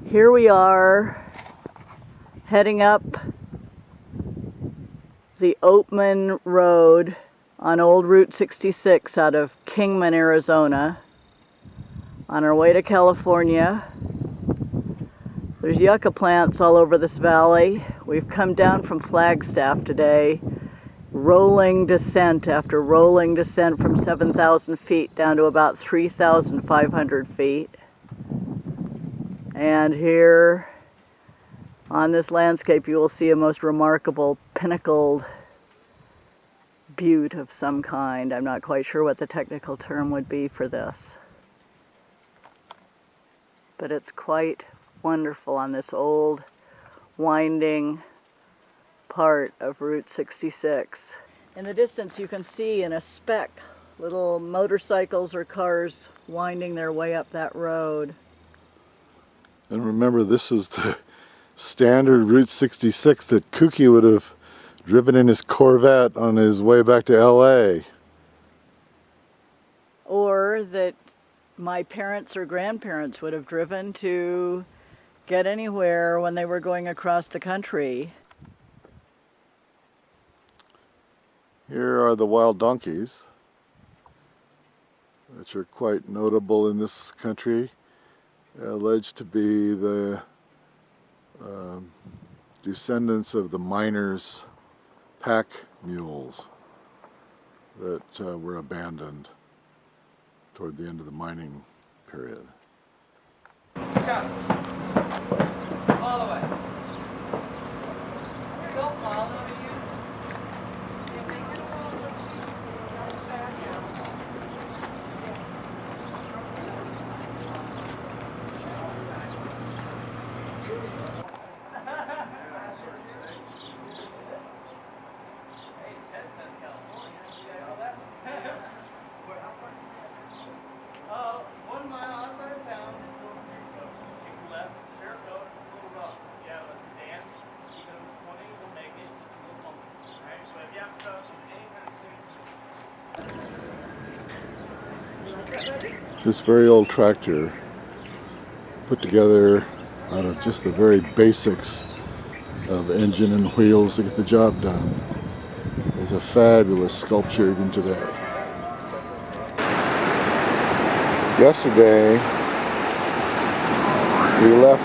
Here we are, heading up the Oatman Road on Old Route 66 out of Kingman, Arizona, on our way to California. There's yucca plants all over this valley. We've come down from Flagstaff today, rolling descent after rolling descent from 7,000 feet down to about 3,500 feet. And here on this landscape you will see a most remarkable pinnacled butte of some kind. I'm not quite sure what the technical term would be for this. But it's quite wonderful on this old winding part of Route 66. In the distance you can see in a speck little motorcycles or cars winding their way up that road. And remember, this is the standard Route 66 that Kooky would have driven in his Corvette on his way back to LA. Or that my parents or grandparents would have driven to get anywhere when they were going across the country. Here are the wild donkeys, which are quite notable in this country, alleged to be the descendants of the miners' pack mules that were abandoned toward the end of the mining period. All the way. Don't follow you. this very old tractor put together out of just the very basics of engine and wheels to get the job done. It's a fabulous sculpture even today. Yesterday, we left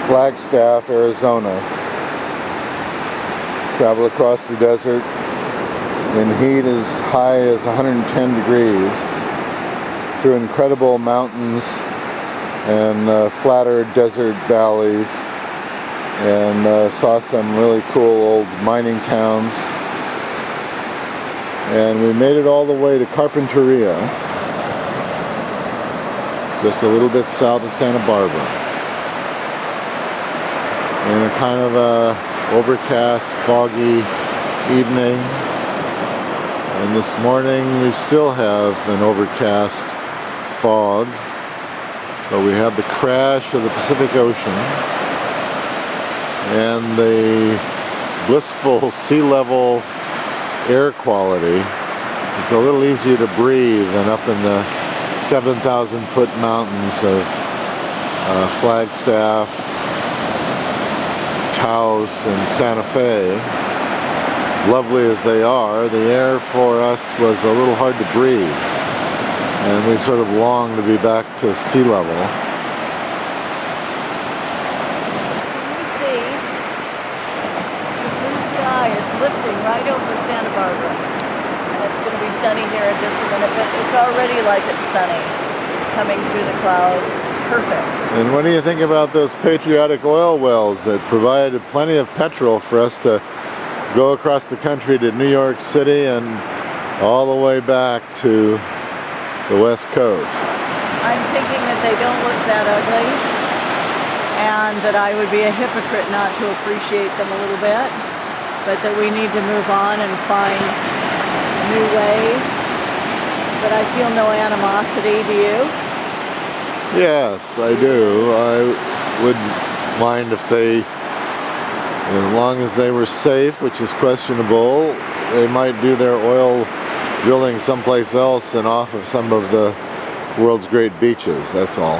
Flagstaff, Arizona, traveled across the desert in heat as high as 110 degrees, through incredible mountains and flatter desert valleys, and saw some really cool old mining towns. And we made it all the way to Carpinteria, just a little bit south of Santa Barbara, in a kind of a overcast, foggy evening. And this morning we still have an overcast fog, but we have the crash of the Pacific Ocean and the blissful sea level air quality. It's a little easier to breathe than up in the 7,000 foot mountains of Flagstaff, Taos, and Santa Fe. As lovely as they are, the air for us was a little hard to breathe, and we sort of longed to be back to sea level. You see, the blue sky is lifting right over Santa Barbara, and it's going to be sunny here in just a minute, but it's already like it's sunny, coming through the clouds. It's perfect. And what do you think about those patriotic oil wells that provided plenty of petrol for us to go across the country to New York City and all the way back to the West Coast? I'm thinking that they don't look that ugly, and that I would be a hypocrite not to appreciate them a little bit, but that we need to move on and find new ways. But I feel no animosity, do you? Yes, I do. I wouldn't mind if they, as long as they were safe, which is questionable, they might do their oil drilling someplace else than off of some of the world's great beaches, that's all.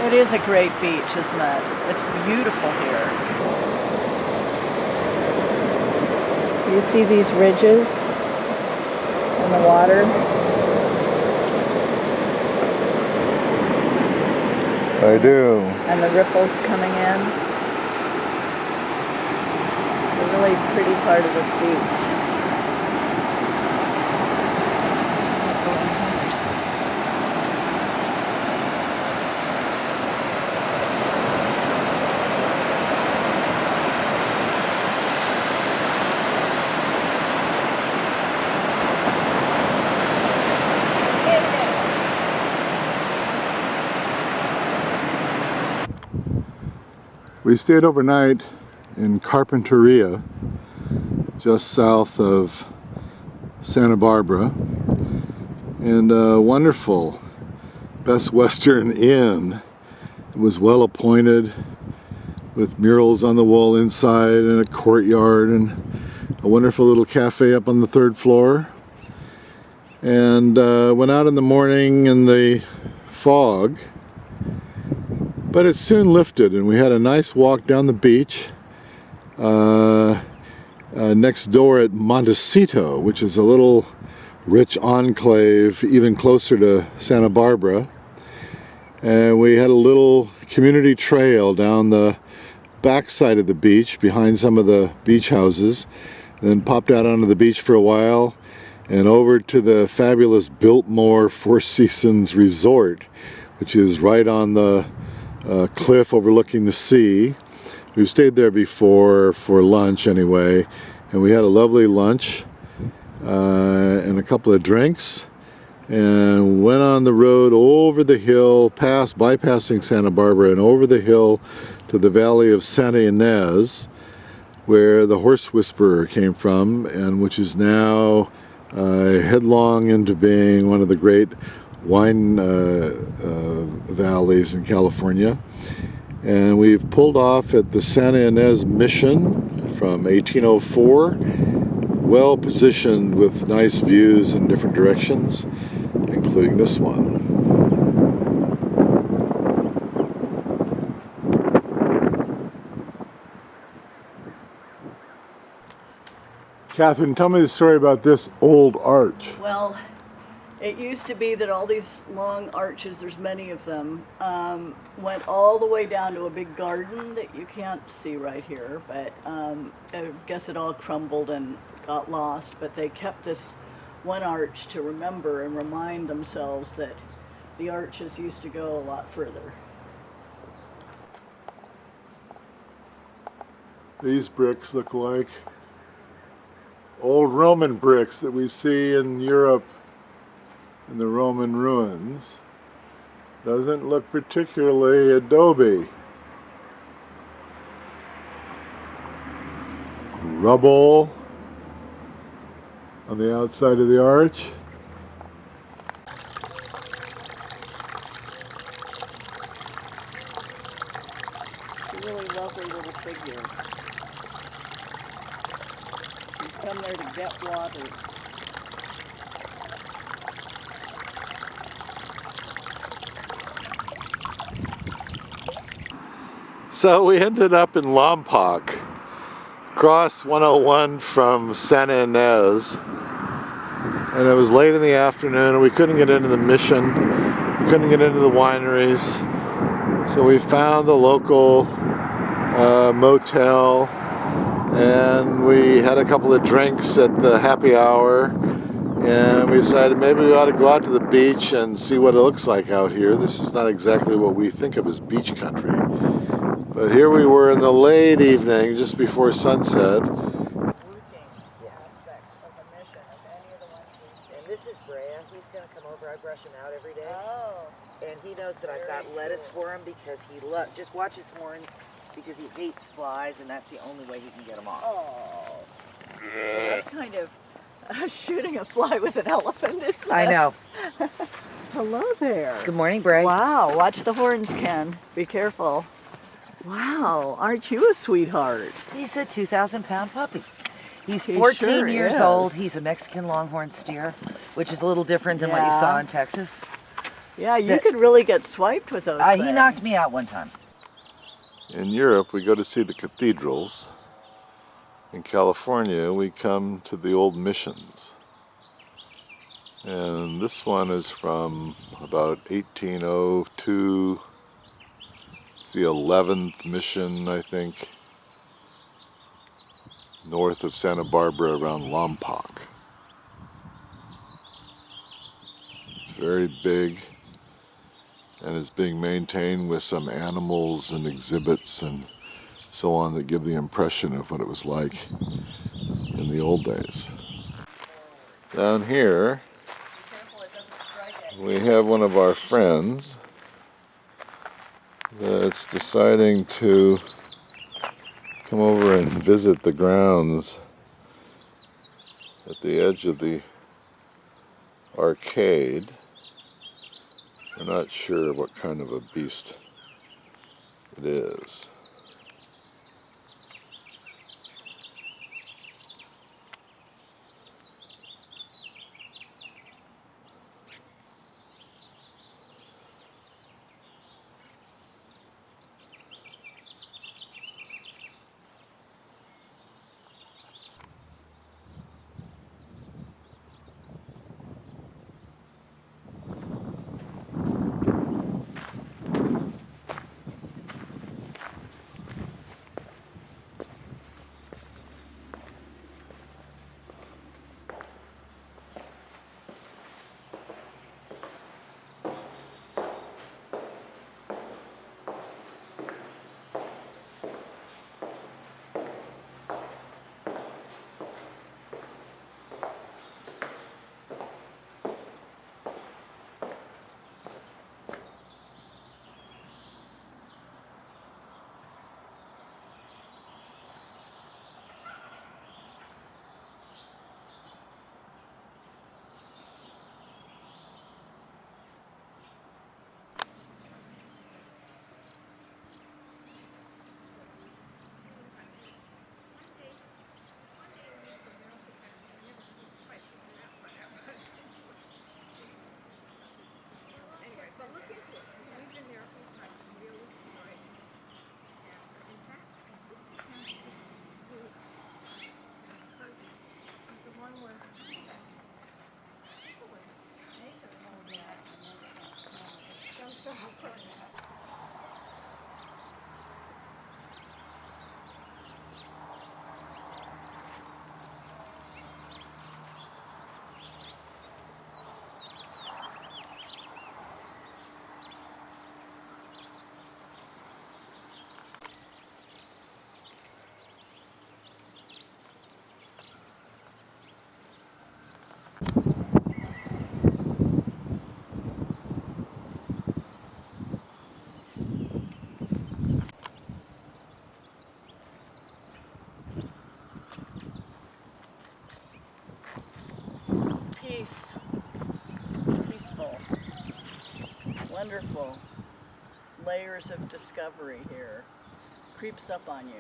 It is a great beach, isn't it? It's beautiful here. You see these ridges in the water? I do. And the ripples coming in. It's a really pretty part of this beach. We stayed overnight in Carpinteria, just south of Santa Barbara, and a wonderful Best Western Inn. It was well appointed, with murals on the wall inside and a courtyard and a wonderful little cafe up on the third floor. And went out in the morning in the fog, but it soon lifted, and we had a nice walk down the beach next door at Montecito, which is a little rich enclave even closer to Santa Barbara. And we had a little community trail down the backside of the beach behind some of the beach houses, and then popped out onto the beach for a while and over to the fabulous Biltmore Four Seasons Resort, which is right on the cliff overlooking the sea. We've stayed there before for lunch anyway, and we had a lovely lunch and a couple of drinks, and went on the road over the hill, bypassing Santa Barbara and over the hill to the valley of Santa Ynez, where the Horse Whisperer came from, and which is now headlong into being one of the great wine valleys in California. And we've pulled off at the Santa Ynez Mission from 1804, well positioned with nice views in different directions. including this one. Catherine, tell me the story about this old arch. Well, it used to be that all these long arches, there's many of them, went all the way down to a big garden that you can't see right here, but I guess it all crumbled and got lost, but they kept this one arch to remember and remind themselves that the arches used to go a lot further. These bricks look like old Roman bricks that we see in Europe in the Roman ruins. Doesn't look particularly adobe. Rubble on the outside of the arch. It's a really lovely little figure. He's come there to get water. So we ended up in Lompoc, across 101 from Santa Ynez, and it was late in the afternoon and we couldn't get into the mission, we couldn't get into the wineries, so we found the local motel and we had a couple of drinks at the happy hour, and we decided maybe we ought to go out to the beach and see what it looks like out here. This is not exactly what we think of as beach country. But here we were in the late evening, just before sunset. Aspect of the mission of any of the ones we've seen. And this is Brea. He's going to come over. I brush him out every day. Oh. And he knows that I've got lettuce for him because he just watch his horns because he hates flies, and that's the only way he can get them off. Oh. That's kind of shooting a fly with an elephant, isn't it? I know. Hello there. Good morning, Bray. Wow, watch the horns, Ken. Be careful. Wow, aren't you a sweetheart? He's a 2,000-pound puppy. He's He 14 sure years is. old. He's a Mexican longhorn steer, which is a little different than what you saw Yeah. in Texas. Yeah, you could really get swiped with those things. He knocked me out one time. In Europe, we go to see the cathedrals. In California, we come to the old missions. And this one is from about 1802. It's the 11th mission, I think, north of Santa Barbara around Lompoc. It's very big and is being maintained with some animals and exhibits and so on that give the impression of what it was like in the old days. Down here, we have one of our friends that's deciding to come over and visit the grounds at the edge of the arcade. We're not sure what kind of a beast it is. Peace. Peaceful. Wonderful. Layers of discovery here. Creeps up on you.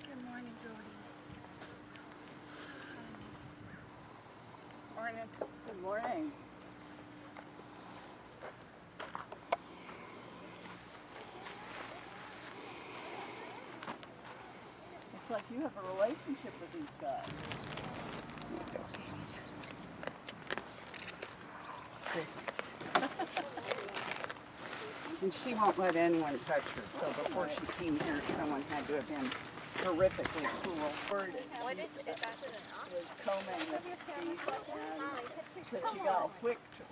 Good morning, Jody. Morning. Good morning. Looks like you have a relationship with these guys. And she won't let anyone touch her, so before she came here, someone had to have been horrifically cruel. Word What is that? was combing this piece and said she got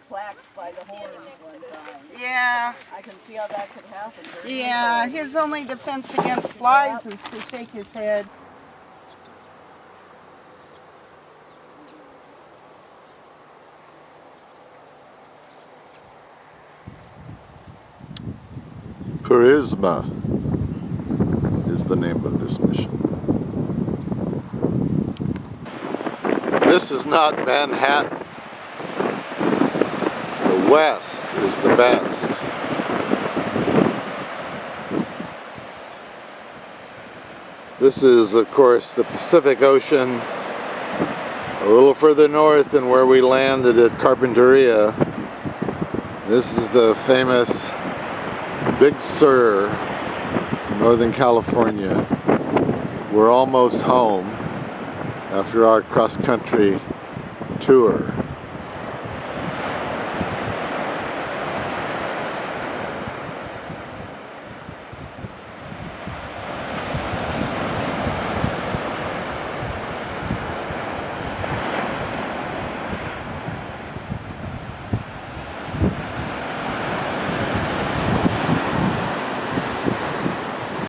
whacked by the horns one time. Yeah, I can see how that could happen. Very yeah, easily. his only defense against flies is to shake his head. Purisma is the name of this mission. This is not Manhattan. The West is the best. This is, of course, the Pacific Ocean, a little further north than where we landed at Carpinteria. This is the famous Big Sur, Northern California. We're almost home after our cross-country tour.